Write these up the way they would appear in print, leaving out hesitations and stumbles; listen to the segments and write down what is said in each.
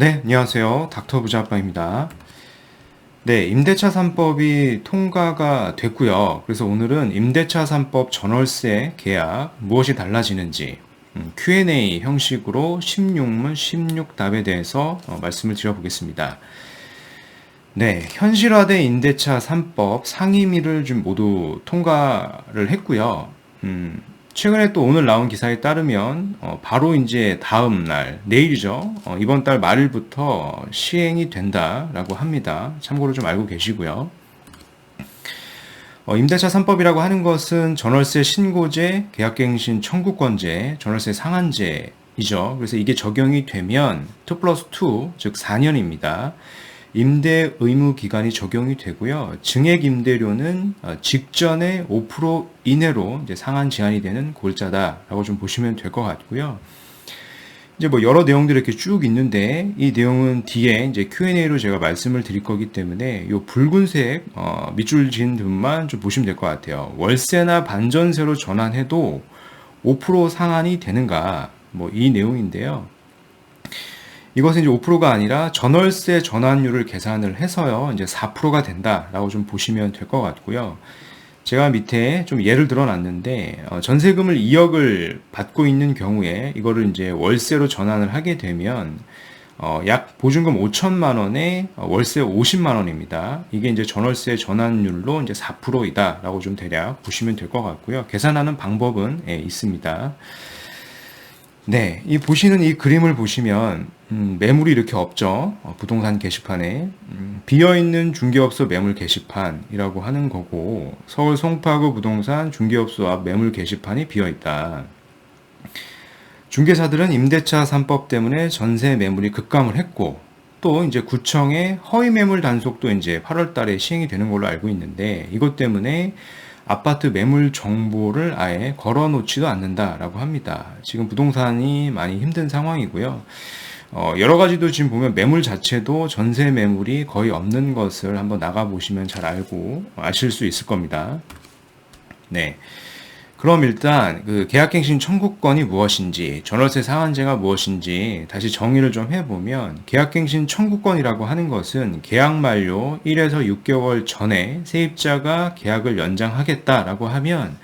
네, 안녕하세요. 닥터 부자아빠입니다. 네, 임대차 3법이 통과가 됐고요. 그래서 오늘은 임대차 3법 전월세 계약 무엇이 달라지는지 Q&A 형식으로 16문 16답에 대해서 말씀을 드려보겠습니다. 네, 현실화된 임대차 3법 상임위를 좀 모두 통과를 했고요. 최근에 또 오늘 나온 기사에 따르면 바로 이제 다음 날 내일이죠. 이번 달 말일부터 시행이 된다라고 합니다. 참고로 좀 알고 계시고요. 임대차 3법이라고 하는 것은 전월세 신고제, 계약갱신 청구권제, 전월세 상한제이죠. 그래서 이게 적용이 되면 2+2, 즉 4년입니다. 임대 의무 기간이 적용이 되고요. 증액 임대료는 직전에 5% 이내로 이제 상한 제한이 되는 골자다라고 좀 보시면 될 것 같고요. 이제 뭐 여러 내용들이 이렇게 쭉 있는데 이 내용은 뒤에 이제 Q&A로 제가 말씀을 드릴 거기 때문에 이 붉은색 밑줄 지은 부분만 좀 보시면 될 것 같아요. 월세나 반전세로 전환해도 5% 상한이 되는가? 뭐 이 내용인데요. 이것은 이제 5%가 아니라 전월세 전환율을 계산을 해서요, 이제 4%가 된다라고 좀 보시면 될 것 같고요. 제가 밑에 좀 예를 들어 놨는데, 전세금을 2억을 받고 있는 경우에 이거를 이제 월세로 전환을 하게 되면, 약 보증금 5천만 원에 월세 50만 원입니다. 이게 이제 전월세 전환율로 이제 4%이다라고 좀 대략 보시면 될 것 같고요. 계산하는 방법은 있습니다. 네, 이 보시는 이 그림을 보시면 매물이 이렇게 없죠. 부동산 게시판에 비어있는 중개업소 매물 게시판이라고 하는 거고, 서울 송파구 부동산 중개업소 앞 매물 게시판이 비어있다. 중개사들은 임대차 3법 때문에 전세 매물이 급감을 했고, 또 이제 구청의 허위 매물 단속도 이제 8월 달에 시행이 되는 걸로 알고 있는데, 이것 때문에 아파트 매물 정보를 아예 걸어 놓지도 않는다라고 합니다. 지금 부동산이 많이 힘든 상황이고요. 여러 가지도 지금 보면 매물 자체도 전세 매물이 거의 없는 것을 한번 나가 보시면 잘 알고 아실 수 있을 겁니다. 네. 그럼 일단 그 계약갱신 청구권이 무엇인지, 전월세 상한제가 무엇인지 다시 정의를 좀 해보면, 계약갱신 청구권이라고 하는 것은 계약 만료 1에서 6개월 전에 세입자가 계약을 연장하겠다라고 하면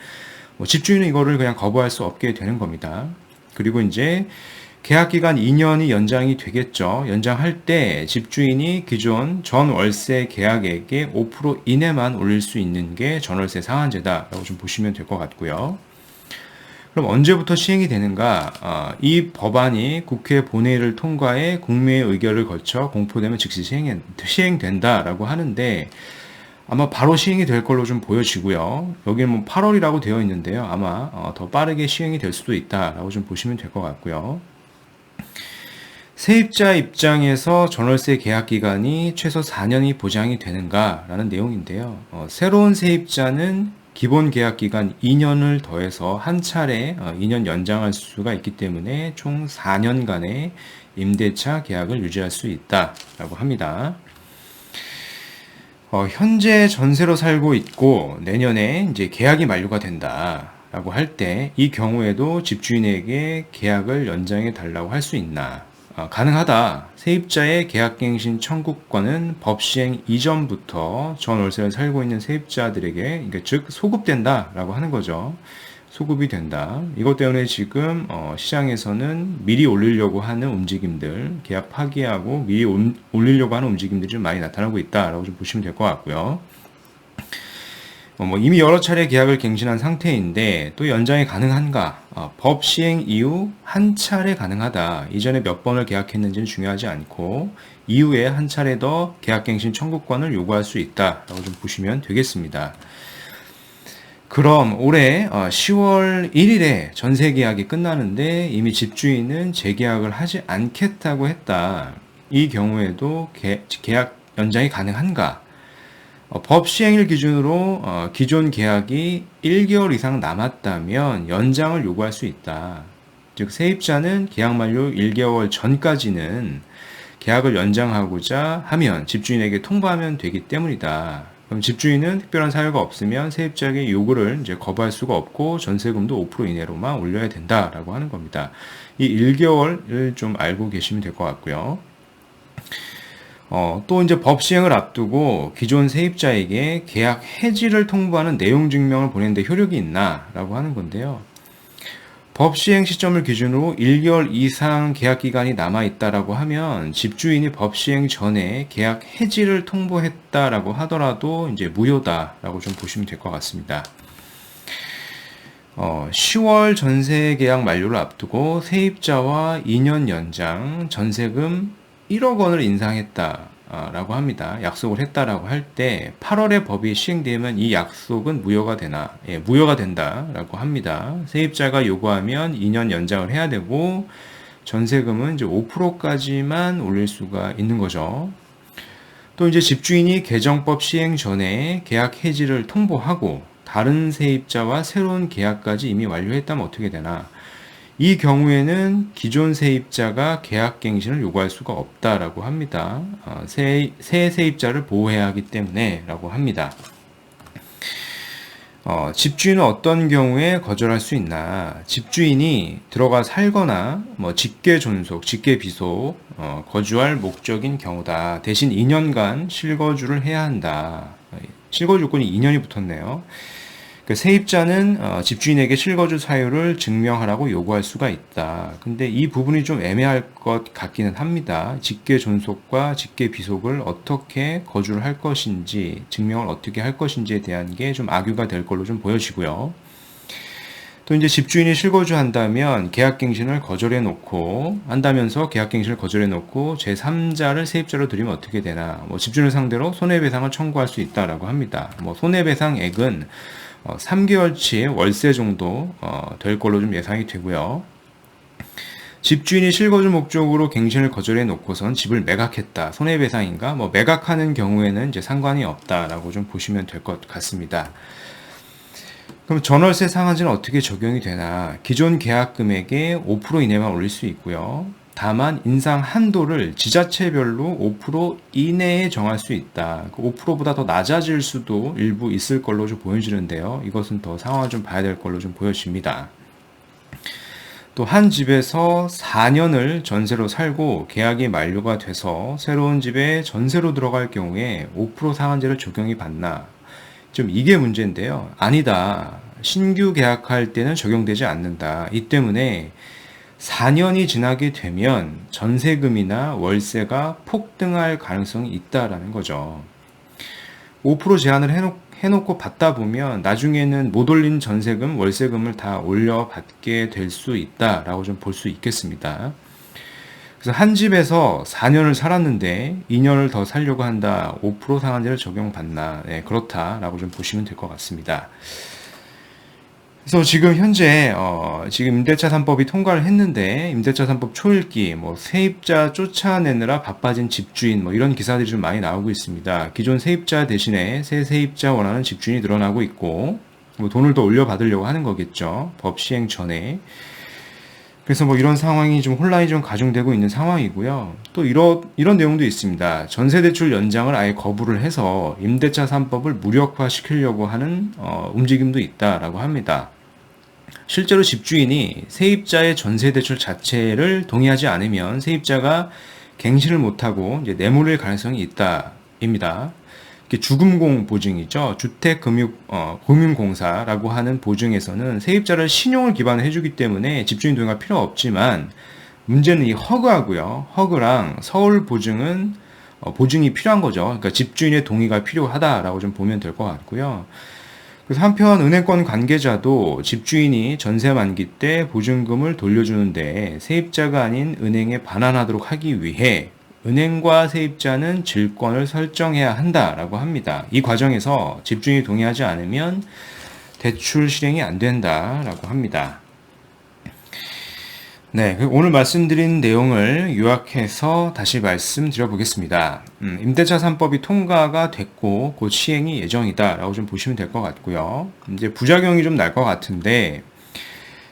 집주인은 이거를 그냥 거부할 수 없게 되는 겁니다. 그리고 이제 계약기간 2년이 연장이 되겠죠. 연장할 때 집주인이 기존 전월세 계약액의 5% 이내만 올릴 수 있는 게 전월세 상한제다라고 좀 보시면 될 것 같고요. 그럼 언제부터 시행이 되는가? 이 법안이 국회 본회의를 통과해 국민의 의결을 거쳐 공포되면 즉시 시행된다라고 하는데, 아마 바로 시행이 될 걸로 좀 보여지고요. 여기는 뭐 8월이라고 되어 있는데요. 아마 더 빠르게 시행이 될 수도 있다라고 좀 보시면 될 것 같고요. 세입자 입장에서 전월세 계약 기간이 최소 4년이 보장이 되는가라는 내용인데요. 새로운 세입자는 기본 계약 기간 2년을 더해서 한 차례 2년 연장할 수가 있기 때문에 총 4년간의 임대차 계약을 유지할 수 있다라고 합니다. 현재 전세로 살고 있고 내년에 이제 계약이 만료가 된다라고 할 때 이 경우에도 집주인에게 계약을 연장해 달라고 할 수 있나? 가능하다. 세입자의 계약갱신 청구권은 법 시행 이전부터 전월세를 살고 있는 세입자들에게, 그러니까 즉 소급된다라고 하는 거죠. 소급이 된다. 이것 때문에 지금 시장에서는 미리 올리려고 하는 움직임들, 계약 파기하고 미리 올리려고 하는 움직임들이 좀 많이 나타나고 있다라고 좀 보시면 될 것 같고요. 이미 여러 차례 계약을 갱신한 상태인데 또 연장이 가능한가? 법 시행 이후 한 차례 가능하다. 이전에 몇 번을 계약했는지는 중요하지 않고 이후에 한 차례 더 계약갱신 청구권을 요구할 수 있다라고 좀 보시면 되겠습니다. 그럼 올해 10월 1일에 전세 계약이 끝나는데 이미 집주인은 재계약을 하지 않겠다고 했다. 이 경우에도 계약 연장이 가능한가? 법 시행일 기준으로 기존 계약이 1개월 이상 남았다면 연장을 요구할 수 있다. 즉 세입자는 계약 만료 1개월 전까지는 계약을 연장하고자 하면 집주인에게 통보하면 되기 때문이다. 그럼 집주인은 특별한 사유가 없으면 세입자에게 요구를 이제 거부할 수가 없고 전세금도 5% 이내로만 올려야 된다라고 하는 겁니다. 이 1개월을 좀 알고 계시면 될 것 같고요. 또 이제 법 시행을 앞두고 기존 세입자에게 계약 해지를 통보하는 내용 증명을 보내는데 효력이 있나라고 하는 건데요. 법 시행 시점을 기준으로 1개월 이상 계약 기간이 남아 있다라고 하면 집주인이 법 시행 전에 계약 해지를 통보했다라고 하더라도 이제 무효다라고 좀 보시면 될 것 같습니다. 10월 전세 계약 만료를 앞두고 세입자와 2년 연장, 전세금 1억 원을 인상했다라고 합니다. 약속을 했다라고 할 때 8월에 법이 시행되면 이 약속은 무효가 된다라고 합니다. 세입자가 요구하면 2년 연장을 해야 되고 전세금은 이제 5%까지만 올릴 수가 있는 거죠. 또 이제 집주인이 개정법 시행 전에 계약 해지를 통보하고 다른 세입자와 새로운 계약까지 이미 완료했다면 어떻게 되나? 이 경우에는 기존 세입자가 계약갱신을 요구할 수가 없다라고 합니다. 새 세입자를 보호해야 하기 때문에 라고 합니다. 집주인은 어떤 경우에 거절할 수 있나? 집주인이 들어가 살거나 직계 존속, 직계 비속, 거주할 목적인 경우다. 대신 2년간 실거주를 해야 한다. 실거주 요건이 2년이 붙었네요. 그 세입자는 집주인에게 실거주 사유를 증명하라고 요구할 수가 있다. 근데 이 부분이 좀 애매할 것 같기는 합니다. 직계 존속과 직계 비속을 어떻게 거주를 할 것인지, 증명을 어떻게 할 것인지에 대한 게 좀 악유가 될 걸로 좀 보여지고요. 또 이제 집주인이 실거주한다면 계약갱신을 거절해 놓고 한다면서 계약갱신을 거절해 놓고 제3자를 세입자로 들이면 어떻게 되나? 집주인을 상대로 손해배상을 청구할 수 있다라고 합니다. 손해배상액은 3개월치의 월세 정도 될 걸로 좀 예상이 되고요. 집주인이 실거주 목적으로 갱신을 거절해 놓고선 집을 매각했다. 손해배상인가? 매각하는 경우에는 이제 상관이 없다라고 좀 보시면 될 것 같습니다. 그럼 전월세 상한제는 어떻게 적용이 되나? 기존 계약 금액의 5% 이내만 올릴 수 있고요. 다만 인상 한도를 지자체별로 5% 이내에 정할 수 있다. 5%보다 더 낮아질 수도 일부 있을 걸로 좀 보여지는데요. 이것은 더 상황을 좀 봐야 될 걸로 좀 보여집니다. 또 한 집에서 4년을 전세로 살고 계약이 만료가 돼서 새로운 집에 전세로 들어갈 경우에 5% 상한제를 적용이 받나? 좀 이게 문제인데요. 아니다. 신규 계약할 때는 적용되지 않는다. 이 때문에 4년이 지나게 되면 전세금이나 월세가 폭등할 가능성이 있다라는 거죠. 5% 제한을 해놓고 받다 보면 나중에는 못 올린 전세금, 월세금을 다 올려받게 될 수 있다라고 좀 볼 수 있겠습니다. 그래서 한 집에서 4년을 살았는데 2년을 더 살려고 한다. 5% 상한제를 적용받나? 네, 그렇다라고 좀 보시면 될 것 같습니다. 그래서 지금 현재 지금 임대차 3법이 통과를 했는데 임대차 3법 초읽기 세입자 쫓아내느라 바빠진 집주인 이런 기사들이 좀 많이 나오고 있습니다. 기존 세입자 대신에 새 세입자 원하는 집주인이 늘어나고 있고 돈을 더 올려받으려고 하는 거겠죠. 법 시행 전에. 그래서 이런 상황이 좀 혼란이 좀 가중되고 있는 상황이고요. 또 이런 내용도 있습니다. 전세대출 연장을 아예 거부를 해서 임대차 3법을 무력화시키려고 하는 움직임도 있다라고 합니다. 실제로 집주인이 세입자의 전세대출 자체를 동의하지 않으면 세입자가 갱신을 못하고 이제 내몰릴 가능성이 있다입니다. 주금공 보증이죠. 주택금융공사라고 하는 보증에서는 세입자를 신용을 기반으로 해주기 때문에 집주인 동의가 필요 없지만 문제는 이 허그하고요. 허그랑 서울 보증은 보증이 필요한 거죠. 그러니까 집주인의 동의가 필요하다라고 좀 보면 될 것 같고요. 그래서 한편 은행권 관계자도 집주인이 전세 만기 때 보증금을 돌려주는데 세입자가 아닌 은행에 반환하도록 하기 위해 은행과 세입자는 질권을 설정해야 한다라고 합니다. 이 과정에서 집주인이 동의하지 않으면 대출 실행이 안 된다라고 합니다. 네, 오늘 말씀드린 내용을 요약해서 다시 말씀드려 보겠습니다. 임대차 3법이 통과가 됐고 곧 시행이 예정이다라고 좀 보시면 될 것 같고요. 이제 부작용이 좀 날 것 같은데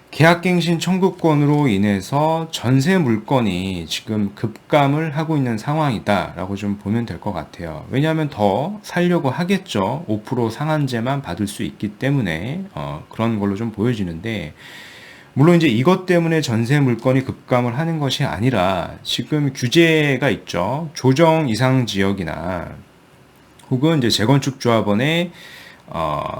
계약갱신 청구권으로 인해서 전세 물건이 지금 급감을 하고 있는 상황이다라고 좀 보면 될 것 같아요. 왜냐하면 더 살려고 하겠죠. 5% 상한제만 받을 수 있기 때문에 그런 걸로 좀 보여지는데 물론 이제 이것 때문에 전세 물건이 급감을 하는 것이 아니라 지금 규제가 있죠. 조정 이상 지역이나 혹은 이제 재건축 조합원의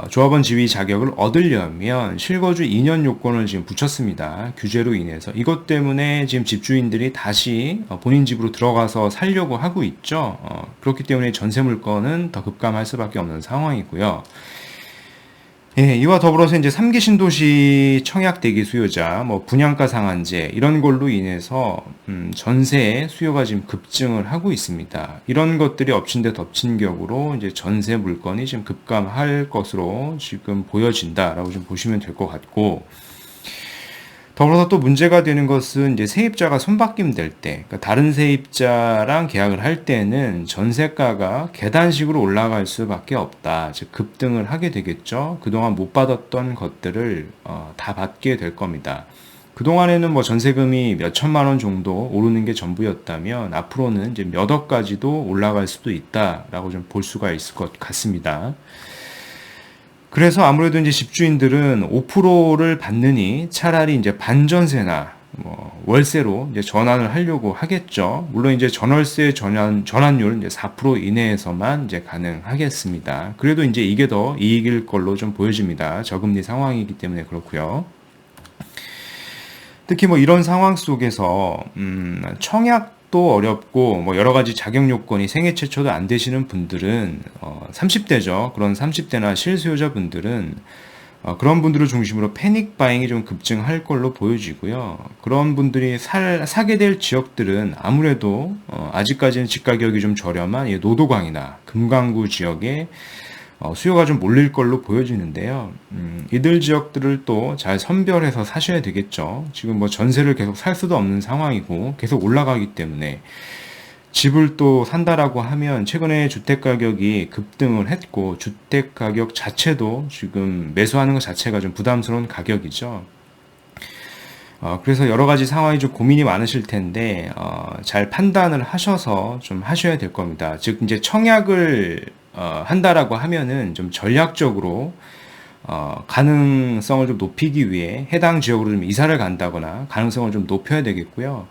조합원 지위 자격을 얻으려면 실거주 2년 요건을 지금 붙였습니다. 규제로 인해서. 이것 때문에 지금 집주인들이 다시 본인 집으로 들어가서 살려고 하고 있죠. 그렇기 때문에 전세 물건은 더 급감할 수밖에 없는 상황이고요. 예, 이와 더불어서 이제 3기 신도시 청약 대기 수요자, 뭐 분양가 상한제 이런 걸로 인해서 전세 수요가 지금 급증을 하고 있습니다. 이런 것들이 엎친 데 덮친 격으로 이제 전세 물건이 지금 급감할 것으로 지금 보여진다라고 좀 보시면 될 것 같고, 더불어서 또 문제가 되는 것은 이제 세입자가 손바뀜 될 때, 그러니까 다른 세입자랑 계약을 할 때는 전세가가 계단식으로 올라갈 수밖에 없다. 즉 급등을 하게 되겠죠. 그동안 못 받았던 것들을 다 받게 될 겁니다. 그동안에는 뭐 전세금이 몇 천만 원 정도 오르는 게 전부였다면 앞으로는 이제 몇 억까지도 올라갈 수도 있다라고 좀 볼 수가 있을 것 같습니다. 그래서 아무래도 이제 집주인들은 5%를 받느니 차라리 이제 반전세나 뭐 월세로 이제 전환을 하려고 하겠죠. 물론 이제 전월세 전환율 이제 4% 이내에서만 이제 가능하겠습니다. 그래도 이제 이게 더 이익일 걸로 좀 보여집니다. 저금리 상황이기 때문에 그렇고요. 특히 뭐 이런 상황 속에서 청약도 어렵고 뭐 여러 가지 자격 요건이 생애 최초도 안 되시는 분들은 30대죠. 그런 30대나 실수요자 분들은 그런 분들을 중심으로 패닉 바잉이 좀 급증할 걸로 보여지고요. 그런 분들이 사게 될 지역들은 아무래도 아직까지는 집 가격이 좀 저렴한 노도강이나 금강구 지역에 수요가 좀 몰릴 걸로 보여지는데요. 이들 지역들을 또 잘 선별해서 사셔야 되겠죠. 지금 뭐 전세를 계속 살 수도 없는 상황이고 계속 올라가기 때문에 집을 또 산다라고 하면 최근에 주택 가격이 급등을 했고 주택 가격 자체도 지금 매수하는 것 자체가 좀 부담스러운 가격이죠. 그래서 여러 가지 상황이 좀 고민이 많으실 텐데 잘 판단을 하셔서 좀 하셔야 될 겁니다. 즉 이제 청약을 한다라고 하면은 좀 전략적으로 가능성을 좀 높이기 위해 해당 지역으로 좀 이사를 간다거나 가능성을 좀 높여야 되겠고요.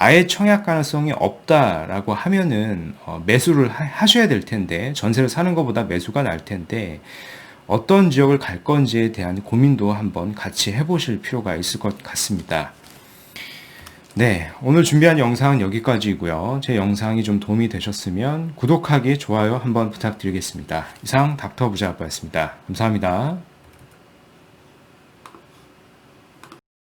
아예 청약 가능성이 없다라고 하면은 매수를 하셔야 될 텐데 전세를 사는 것보다 매수가 날 텐데 어떤 지역을 갈 건지에 대한 고민도 한번 같이 해보실 필요가 있을 것 같습니다. 네, 오늘 준비한 영상은 여기까지이고요. 제 영상이 좀 도움이 되셨으면 구독하기, 좋아요 한번 부탁드리겠습니다. 이상 닥터 부자아빠였습니다. 감사합니다.